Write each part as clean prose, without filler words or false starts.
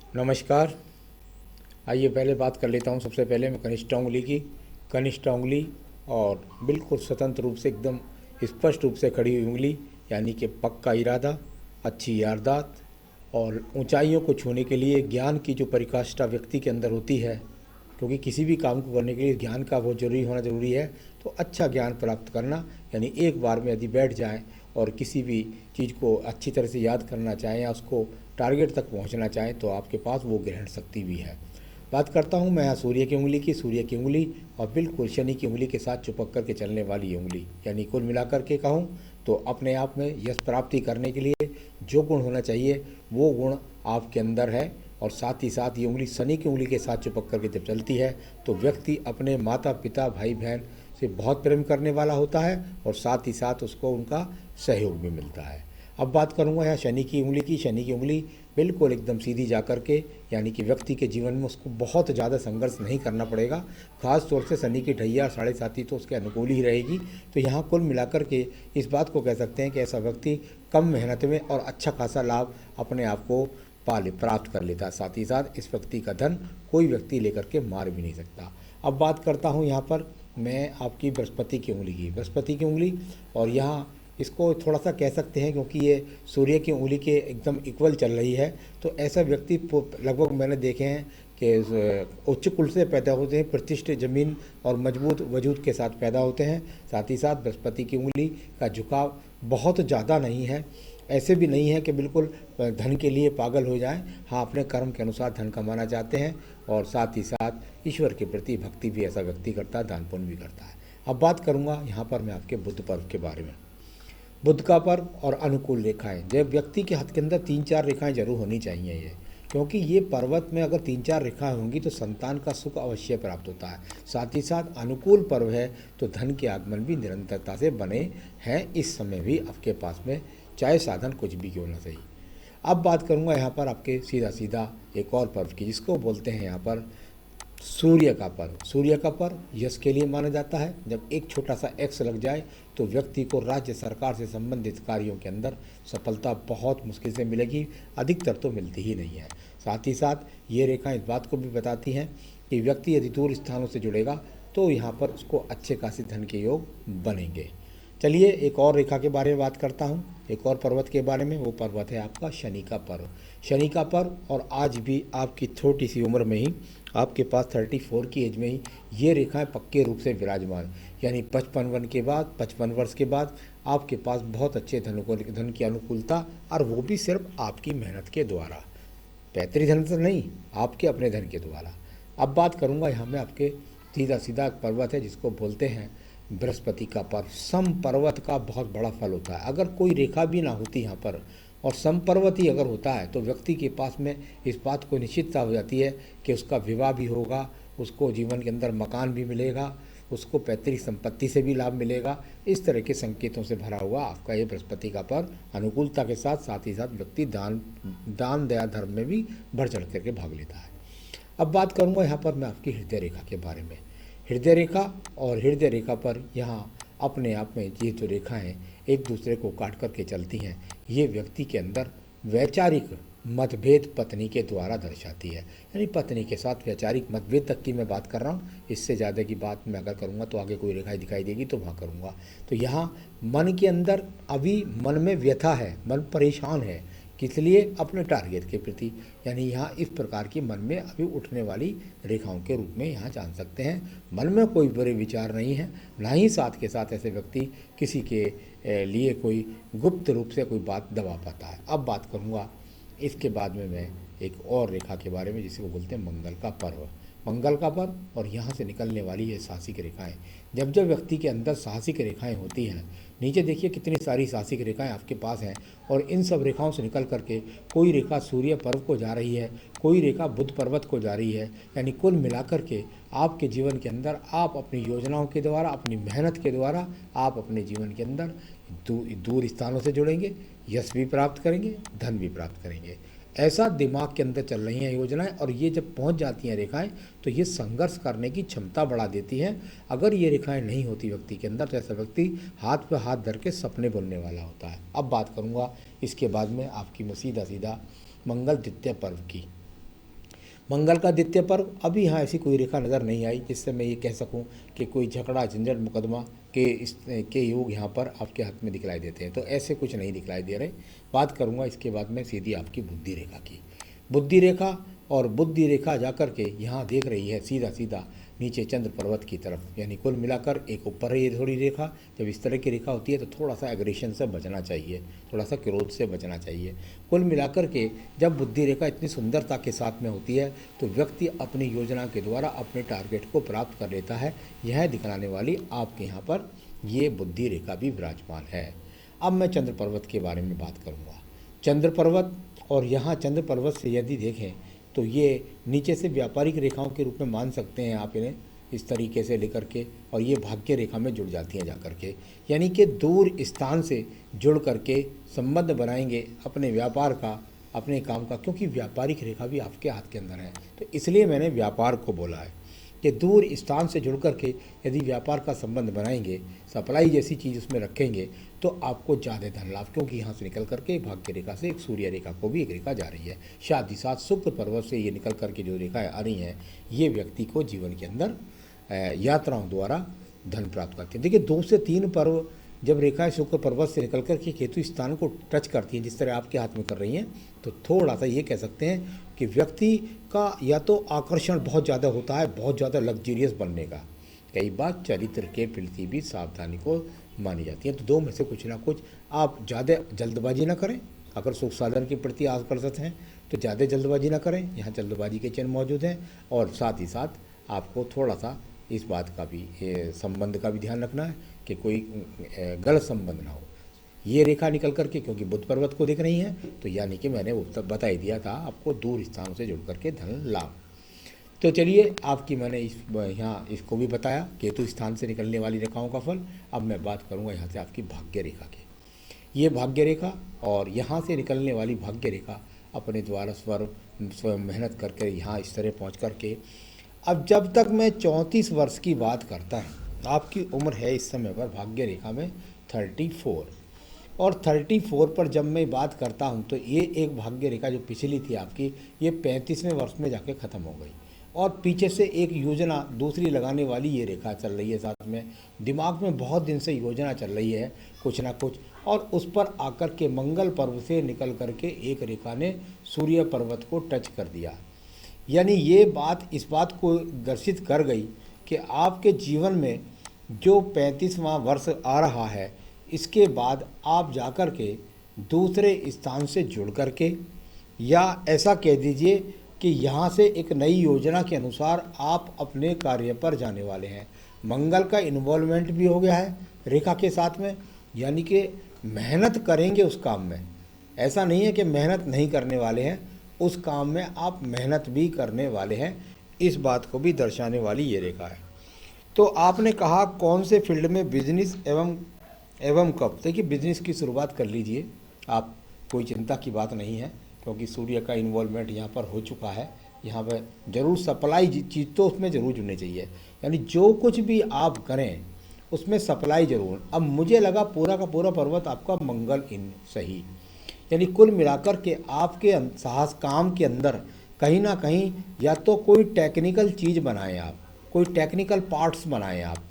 नमस्कार। आइए पहले बात कर लेता हूँ। सबसे पहले मैं कनिष्ठ उंगली की। कनिष्ठ उंगली और बिल्कुल स्वतंत्र रूप से एकदम स्पष्ट रूप से खड़ी हुई उंगली, यानी कि पक्का इरादा, अच्छी याददाश्त और ऊंचाइयों को छूने के लिए ज्ञान की जो परिकाष्ठा व्यक्ति के अंदर होती है, क्योंकि किसी भी काम को करने के लिए ज्ञान का बहुत जरूरी होना ज़रूरी है। तो अच्छा ज्ञान प्राप्त करना, यानी एक बार में यदि बैठ जाएं और किसी भी चीज़ को अच्छी तरह से याद करना चाहें या उसको टारगेट तक पहुंचना चाहें, तो आपके पास वो ग्रहण शक्ति भी है। बात करता हूँ मैं यहाँ सूर्य की उंगली की। सूर्य की उंगली और बिल्कुल शनि की उंगली के साथ चिपक करके चलने वाली ये उंगली, यानी कुल मिलाकर के कहूँ तो अपने आप में यश प्राप्ति करने के लिए जो गुण होना चाहिए वो गुण आपके अंदर है। और साथ ही साथ ये उंगली शनि की उंगली के साथ चिपक करके जब चलती है तो व्यक्ति अपने माता पिता भाई बहन से बहुत प्रेम करने वाला होता है और साथ ही साथ उसको उनका सहयोग भी मिलता है। अब बात करूंगा यहाँ शनि की उंगली की। शनि की उंगली बिल्कुल एकदम सीधी जा कर के, यानी कि व्यक्ति के जीवन में उसको बहुत ज़्यादा संघर्ष नहीं करना पड़ेगा। खास तौर से शनि की ढैया 7.5 तो उसके अनुकूल ही रहेगी। तो यहाँ कुल मिलाकर के इस बात को कह सकते हैं कि ऐसा व्यक्ति कम मेहनत में और अच्छा खासा लाभ अपने आप को प्राप्त कर लेता है। साथ ही साथ इस व्यक्ति का धन कोई व्यक्ति लेकर के मार भी नहीं सकता। अब बात करता हूँ यहाँ पर मैं आपकी बृहस्पति की उंगली की। बृहस्पति की उंगली, और यहाँ इसको थोड़ा सा कह सकते हैं क्योंकि ये सूर्य की उंगली के एकदम इक्वल चल रही है, तो ऐसा व्यक्ति लगभग मैंने देखे हैं कि उच्च कुल से पैदा होते हैं, प्रतिष्ठित जमीन और मजबूत वजूद के साथ पैदा होते हैं। साथ ही साथ बृहस्पति की उंगली का झुकाव बहुत ज़्यादा नहीं है। ऐसे भी नहीं है कि बिल्कुल धन के लिए पागल हो जाएं। हाँ, अपने कर्म के अनुसार धन कमाना चाहते हैं और साथ ही साथ ईश्वर के प्रति भक्ति भी ऐसा व्यक्ति करता है, दान पुण्य भी करता है। अब बात करूँगा यहाँ पर मैं आपके बुध पर्व के बारे में। बुध का पर्व और अनुकूल रेखाएं, जब व्यक्ति के हाथ के अंदर 3-4 रेखाएं जरूर होनी चाहिए ये, क्योंकि ये पर्वत में अगर 3-4 रेखाएं होंगी तो संतान का सुख अवश्य प्राप्त होता है। साथ ही साथ अनुकूल पर्व है तो धन के आगमन भी निरंतरता से बने हैं इस समय भी आपके पास में, चाहे साधन कुछ भी क्यों ना सही। अब बात करूंगा यहाँ पर आपके सीधा सीधा एक और पर्व की, जिसको बोलते हैं यहाँ पर सूर्य का पर्व। सूर्य का पर्व यश के लिए माना जाता है। जब एक छोटा सा एक्स लग जाए तो व्यक्ति को राज्य सरकार से संबंधित कार्यों के अंदर सफलता बहुत मुश्किल से मिलेगी, अधिकतर तो मिलती ही नहीं है। साथ ही साथ ये रेखा इस बात को भी बताती हैं कि व्यक्ति यदि दूर स्थानों से जुड़ेगा तो यहाँ पर उसको अच्छे खासे धन के योग बनेंगे। चलिए एक और रेखा के बारे में बात करता हूँ, एक और पर्वत के बारे में। वो पर्वत है आपका शनि का पर्व। शनि का पर्व, और आज भी आपकी छोटी सी उम्र में ही, आपके पास 34 की एज में ही ये रेखाएं पक्के रूप से विराजमान, यानी 55 वर्ष के बाद आपके पास बहुत अच्छे धन की अनुकूलता, और वो भी सिर्फ आपकी मेहनत के द्वारा, पैतृक धन से नहीं, आपके अपने धन के द्वारा। अब बात करूंगा यहाँ में आपके सीधा सीधा पर्वत है जिसको बोलते हैं बृहस्पति का पर्व। सम पर्वत का बहुत बड़ा फल होता है। अगर कोई रेखा भी ना होती यहाँ पर और सम पर्वत ही अगर होता है तो व्यक्ति के पास में इस बात को निश्चितता हो जाती है कि उसका विवाह भी होगा, उसको जीवन के अंदर मकान भी मिलेगा, उसको पैतृक संपत्ति से भी लाभ मिलेगा। इस तरह के संकेतों से भरा हुआ आपका ये बृहस्पति का पर्व अनुकूलता के साथ ही साथ व्यक्ति दान दया धर्म में भी बढ़ चढ़ करके भाग लेता है। अब बात करूंगा यहाँ पर मैं आपकी हृदय रेखा के बारे में। हृदय रेखा, और हृदय रेखा पर यहाँ अपने आप में ये जो रेखाएं एक दूसरे को काट करके चलती हैं, ये व्यक्ति के अंदर वैचारिक मतभेद पत्नी के द्वारा दर्शाती है। यानी पत्नी के साथ वैचारिक मतभेद तक की मैं बात कर रहा हूँ। इससे ज़्यादा की बात मैं अगर करूँगा तो आगे कोई रेखाएं दिखाई देगी तो वहाँ करूँगा। तो यहाँ मन के अंदर अभी मन में व्यथा है, मन परेशान है, किस लिए? अपने टारगेट के प्रति। यानी यहाँ इस प्रकार की मन में अभी उठने वाली रेखाओं के रूप में यहाँ जान सकते हैं। मन में कोई बुरे विचार नहीं है, ना ही साथ के साथ ऐसे व्यक्ति किसी के लिए कोई गुप्त रूप से कोई बात दबा पाता है। अब बात करूँगा इसके बाद में मैं एक और रेखा के बारे में जिसको बोलते हैं मंगल का पर्व। मंगल का पर्व और यहाँ से निकलने वाली ये साहसिक रेखाएं, जब जब व्यक्ति के अंदर साहसिक रेखाएं होती हैं, नीचे देखिए कितनी सारी साहसिक रेखाएं आपके पास हैं, और इन सब रेखाओं से निकल करके कोई रेखा सूर्य पर्व को जा रही है, कोई रेखा बुध पर्वत को जा रही है। यानी कुल मिलाकर के आपके जीवन के अंदर आप अपनी योजनाओं के द्वारा, अपनी मेहनत के द्वारा आप अपने जीवन के अंदर दूर स्थानों से जुड़ेंगे, यश भी प्राप्त करेंगे, धन भी प्राप्त करेंगे। ऐसा दिमाग के अंदर चल रही हैं योजनाएं, और ये जब पहुंच जाती हैं रेखाएं तो ये संघर्ष करने की क्षमता बढ़ा देती हैं। अगर ये रेखाएं नहीं होती व्यक्ति के अंदर तो ऐसा व्यक्ति हाथ पे हाथ धर के सपने बुनने वाला होता है। अब बात करूंगा इसके बाद में आपकी मैं सीधा सीधा मंगल द्वितीय पर्व की। मंगल का द्वितीय पर्व, अभी यहाँ ऐसी कोई रेखा नज़र नहीं आई जिससे मैं ये कह सकूँ कि कोई झगड़ा झंझट मुकदमा के योग यहाँ पर आपके हाथ में दिखलाई देते हैं, तो ऐसे कुछ नहीं दिखलाई दे रहे। बात करूँगा इसके बाद में सीधी आपकी बुद्धि रेखा की। बुद्धि रेखा, और बुद्धि रेखा जाकर के यहाँ देख रही है सीधा सीधा नीचे चंद्र पर्वत की तरफ, यानी कुल मिलाकर एक ऊपर है ये थोड़ी रेखा। जब इस तरह की रेखा होती है तो थोड़ा सा एग्रेशन से बचना चाहिए, थोड़ा सा क्रोध से बचना चाहिए। कुल मिलाकर के जब बुद्धि रेखा इतनी सुंदरता के साथ में होती है तो व्यक्ति अपनी योजना के द्वारा अपने टारगेट को प्राप्त कर लेता है। यह दिखलाने वाली आपके यहाँ पर ये बुद्धि रेखा भी विराजमान है। अब मैं चंद्र पर्वत के बारे में बात करूँगा। चंद्र पर्वत, और यहाँ चंद्र पर्वत से यदि देखें तो ये नीचे से व्यापारिक रेखाओं के रूप में मान सकते हैं आप इन्हें, इस तरीके से लेकर के, और ये भाग्य रेखा में जुड़ जाती हैं जाकर के, यानी कि दूर स्थान से जुड़ करके संबंध बनाएंगे अपने व्यापार का, अपने काम का, क्योंकि व्यापारिक रेखा भी आपके हाथ के अंदर है। तो इसलिए मैंने व्यापार को बोला है कि दूर स्थान से जुड़ करके यदि व्यापार का संबंध बनाएंगे, सप्लाई जैसी चीज़ उसमें रखेंगे, तो आपको ज़्यादा धन लाभ, क्योंकि यहाँ से निकल करके भाग्य रेखा से एक सूर्य रेखा को भी एक रेखा जा रही है, साथ ही साथ शुक्र पर्वत से ये निकल करके जो रेखाएँ आ रही हैं, ये व्यक्ति को जीवन के अंदर यात्राओं द्वारा धन प्राप्त करती है। देखिए 2 से 3 पर्व जब रेखाएं शुक्र पर्वत से निकल कर के केतु स्थान को टच करती हैं, जिस तरह आपके हाथ में कर रही हैं, तो थोड़ा सा ये कह सकते हैं कि व्यक्ति का या तो आकर्षण बहुत ज़्यादा होता है, बहुत ज़्यादा लग्जरियस बनने का। कई बार चरित्र के प्रति भी सावधानी को मानी जाती है। तो 2 में से कुछ ना कुछ आप ज़्यादा जल्दबाजी ना करें। अगर सुख साधन के प्रति आकर्षित हैं तो ज़्यादा जल्दबाजी ना करें, यहाँ जल्दबाजी के चिन्ह मौजूद हैं। और साथ ही साथ आपको थोड़ा सा इस बात का भी, संबंध का भी ध्यान रखना है कि कोई गलत संबंध ना हो। ये रेखा निकल करके क्योंकि बुध पर्वत को दिख रही हैं, तो यानी कि मैंने वो तब बता ही दिया था आपको, दूर स्थानों से जुड़ करके धन लाभ। तो चलिए आपकी मैंने यहाँ इसको भी बताया, केतु स्थान से निकलने वाली रेखाओं का फल। अब मैं बात करूँगा यहाँ से आपकी भाग्य रेखा की। ये भाग्य रेखा और यहाँ से निकलने वाली भाग्य रेखा अपने द्वारा स्वयं मेहनत करके यहाँ इस तरह पहुँच करके, अब जब तक मैं 34 वर्ष की बात करता हूँ, आपकी उम्र है इस समय पर भाग्य रेखा में 34, और 34 पर जब मैं बात करता हूँ तो ये एक भाग्य रेखा जो पिछली थी आपकी, ये 35वें वर्ष में जाके ख़त्म हो गई, और पीछे से एक योजना दूसरी लगाने वाली ये रेखा चल रही है। साथ में दिमाग में बहुत दिन से योजना चल रही है कुछ ना कुछ, और उस पर आकर के मंगल पर्व से निकल करके एक रेखा ने सूर्य पर्वत को टच कर दिया। यानी ये बात इस बात को दर्शित कर गई कि आपके जीवन में जो 35वां वर्ष आ रहा है, इसके बाद आप जाकर के दूसरे स्थान से जुड़ करके, या ऐसा कह दीजिए कि यहाँ से एक नई योजना के अनुसार आप अपने कार्य पर जाने वाले हैं। मंगल का इन्वॉल्वमेंट भी हो गया है रेखा के साथ में, यानी कि मेहनत करेंगे उस काम में। ऐसा नहीं है कि मेहनत नहीं करने वाले हैं, उस काम में आप मेहनत भी करने वाले हैं, इस बात को भी दर्शाने वाली ये रेखा है। तो आपने कहा कौन से फील्ड में बिजनेस एवं कब। देखिए बिजनेस की शुरुआत कर लीजिए आप, कोई चिंता की बात नहीं है, क्योंकि सूर्य का इन्वॉल्वमेंट यहाँ पर हो चुका है। यहाँ पर जरूर सप्लाई चीज़ तो उसमें ज़रूर जुड़नी चाहिए, यानी जो कुछ भी आप करें उसमें सप्लाई जरूर। अब मुझे लगा पूरा का पूरा पर्वत आपका मंगल इन सही, यानी कुल मिलाकर के आपके साहस काम के अंदर कहीं ना कहीं या तो कोई टेक्निकल चीज़ बनाएं आप, कोई टेक्निकल पार्ट्स बनाएं आप,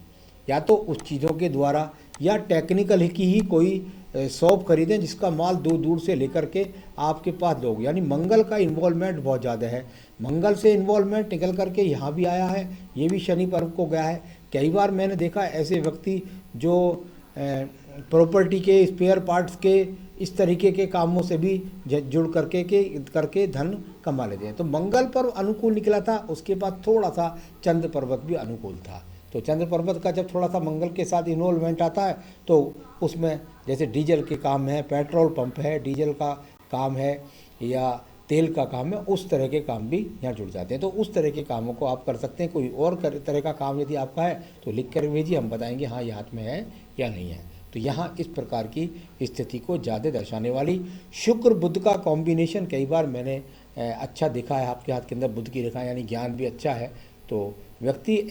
या तो उस चीज़ों के द्वारा, या टेक्निकल की ही कोई शॉप खरीदें जिसका माल दूर दूर से लेकर के आपके पास लोग। यानी मंगल का इन्वॉल्वमेंट बहुत ज़्यादा है। मंगल से इन्वॉल्वमेंट निकल करके यहाँ भी आया है, ये भी शनि पर्व को गया है। कई बार मैंने देखा ऐसे व्यक्ति जो प्रॉपर्टी के स्पेयर पार्ट्स के इस तरीके के कामों से भी जुड़ करके धन कमा लेते हैं। तो मंगल पर्व अनुकूल निकला था, उसके बाद थोड़ा सा चंद्र पर्वत भी अनुकूल था। तो चंद्र पर्वत का जब थोड़ा सा मंगल के साथ इन्वॉल्वमेंट आता है तो उसमें जैसे डीजल के काम है, पेट्रोल पंप है, डीजल का काम है, या तेल का काम है, उस तरह के काम भी यहाँ जुड़ जाते हैं। तो उस तरह के कामों को आप कर सकते हैं। कोई और तरह का काम यदि आपका है तो लिख कर भेजिए, हम बताएंगे हाँ ये हाथ में है या नहीं है। तो यहाँ इस प्रकार की स्थिति को ज़्यादा दर्शाने वाली शुक्र बुध का कॉम्बिनेशन कई बार मैंने अच्छा देखा है। आपके हाथ के अंदर बुध की रेखा, यानी ज्ञान भी अच्छा है, तो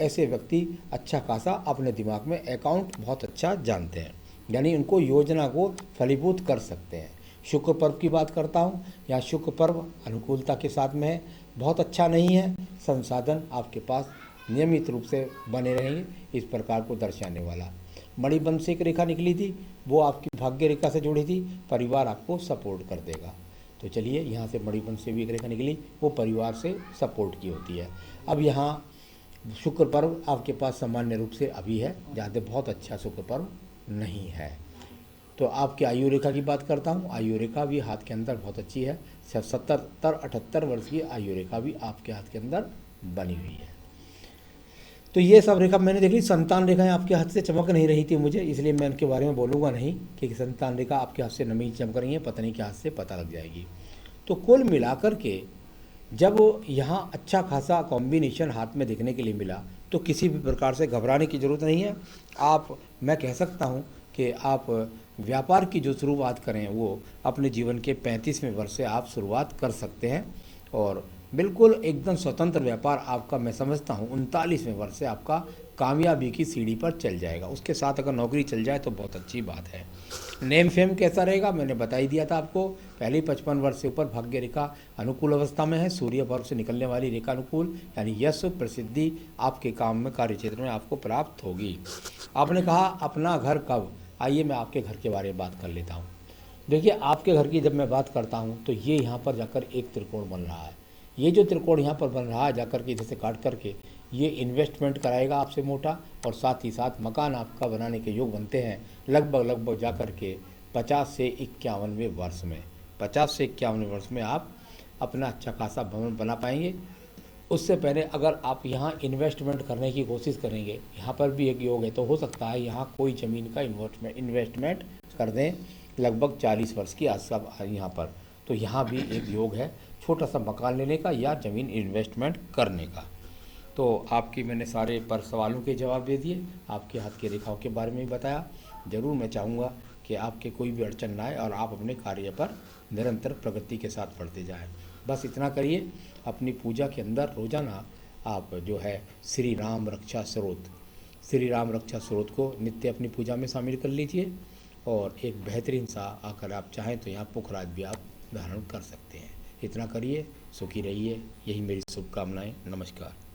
ऐसे व्यक्ति अच्छा खासा अपने दिमाग में अकाउंट बहुत अच्छा जानते हैं, यानी उनको योजना को फलीभूत कर सकते हैं। शुक्र पर्व की बात करता हूँ। यहाँ शुक्र पर्व अनुकूलता के साथ में है, बहुत अच्छा नहीं है। संसाधन आपके पास नियमित रूप से बने रहेंगे, इस प्रकार को दर्शाने वाला। मणिबंध से एक रेखा निकली थी, वो आपकी भाग्य रेखा से जुड़ी थी, परिवार आपको सपोर्ट कर देगा। तो चलिए, यहाँ से मणिबंध से भी एक रेखा निकली, वो परिवार से सपोर्ट की होती है। अब यहाँ शुक्र पर्व आपके पास सामान्य रूप से अभी है, ज़्यादा बहुत अच्छा शुक्र पर्व नहीं है। तो आपकी आयु रेखा की बात करता हूँ। आयु रेखा भी हाथ के अंदर बहुत अच्छी है, 77-78 वर्ष की आयु रेखा भी आपके हाथ के अंदर बनी हुई है। तो ये सब रेखा मैंने देख ली। संतान रेखाएं आपके हाथ से चमक नहीं रही थी मुझे, इसलिए मैं इनके बारे में बोलूँगा नहीं कि संतान रेखा आपके हाथ से नहीं चमक रही है, पता नहीं क्या हाथ से पता लग जाएगी। तो कुल मिलाकर के जब यहाँ अच्छा खासा कॉम्बिनेशन हाथ में देखने के लिए मिला, तो किसी भी प्रकार से घबराने की ज़रूरत नहीं है। मैं कह सकता हूँ कि आप व्यापार की जो शुरुआत करें वो अपने जीवन के 35वें वर्ष से आप शुरुआत कर सकते हैं, और बिल्कुल एकदम स्वतंत्र व्यापार आपका मैं समझता हूँ 39वें वर्ष से आपका कामयाबी की सीढ़ी पर चल जाएगा। उसके साथ अगर नौकरी चल जाए तो बहुत अच्छी बात है। नेम फेम कैसा रहेगा मैंने बता ही दिया था आपको। पहले 55 वर्ष से ऊपर भाग्य रेखा अनुकूल अवस्था में है, सूर्य पर्व से निकलने वाली रेखा अनुकूल, यानी यश प्रसिद्धि आपके काम में कार्य क्षेत्र में आपको प्राप्त होगी। आपने कहा अपना घर कब, आइए मैं आपके घर के बारे में बात कर लेता हूँ। देखिए, आपके घर की जब मैं बात करता हूँ तो ये यहाँ पर जाकर एक त्रिकोण बन रहा है। ये जो त्रिकोण यहाँ पर बन रहा है जाकर के इधर से काट करके ये इन्वेस्टमेंट कराएगा आपसे मोटा, और साथ ही साथ मकान आपका बनाने के योग बनते हैं लगभग जाकर के 50 से 51वें वर्ष में। 50 से 51वें वर्ष में आप अपना अच्छा खासा भवन बना पाएंगे। उससे पहले अगर आप यहाँ इन्वेस्टमेंट करने की कोशिश करेंगे, यहाँ पर भी एक योग है, तो हो सकता है यहाँ कोई ज़मीन का इन्वेस्टमेंट कर दें लगभग 40 वर्ष की आसपास यहाँ पर। तो यहाँ भी एक योग है छोटा सा मकान लेने का या ज़मीन इन्वेस्टमेंट करने का। तो आपकी मैंने सारे पर सवालों के जवाब दे दिए, आपके हाथ की रेखाओं के बारे में भी बताया। ज़रूर मैं चाहूँगा कि आपके कोई भी अड़चन ना आए और आप अपने कार्य पर निरंतर प्रगति के साथ बढ़ते जाएं। बस इतना करिए। अपनी पूजा के अंदर रोज़ाना आप जो है श्री राम रक्षा स्रोत को नित्य अपनी पूजा में शामिल कर लीजिए, और एक बेहतरीन सा अगर आप चाहें तो यहाँ पुखराज भी आप धारण कर सकते हैं। इतना करिए, सुखी रहिए, यही मेरी शुभकामनाएं। नमस्कार।